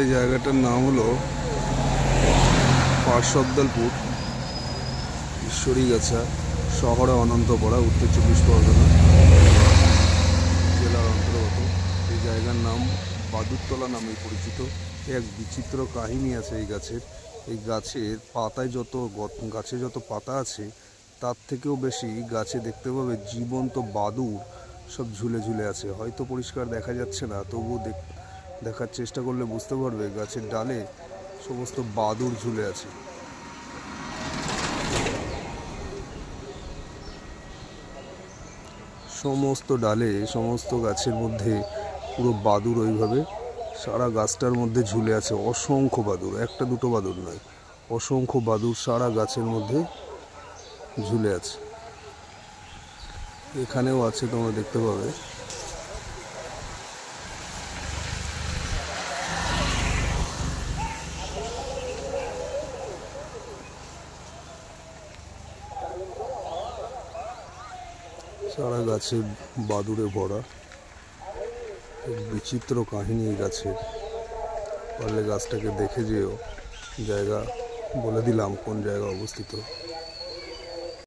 এই জায়গাটার নাম হলো পার্শ্বদলপুর, ঈশ্বরীগাছা, শহরে অনন্তপাড়া, উত্তর 24 পরগনা জেলার অন্তর্গত। এই জায়গার নাম বাদুরতলা নামে পরিচিত। এক বিচিত্র কাহিনী আছে এই গাছের। এই গাছের পাতায় গাছে যত পাতা আছে তার থেকেও বেশি গাছে দেখতে পাবে জীবন্ত বাদুড় সব ঝুলে ঝুলে আছে। হয়তো পরিষ্কার দেখা যাচ্ছে না, তবুও দেখার চেষ্টা করলে বুঝতে পারবে গাছের ডালে সমস্ত বাদুড় ঝুলে আছে। সমস্ত ডালে, সমস্ত গাছের মধ্যে পুরো বাদুড় ওইভাবে সারা গাছটার মধ্যে ঝুলে আছে। অসংখ্য বাদুড়, একটা দুটো বাদুড় নয়, অসংখ্য বাদুড় সারা গাছের মধ্যে ঝুলে আছে। এখানেও আছে, তোমরা দেখতে পাবে। সারা গাছে বাদুড়ে ভরা। এক বিচিত্র কাহিনী এই গাছের। পারলে গাছটাকে দেখে যেও। জায়গা বলে দিলাম কোন জায়গা অবস্থিত।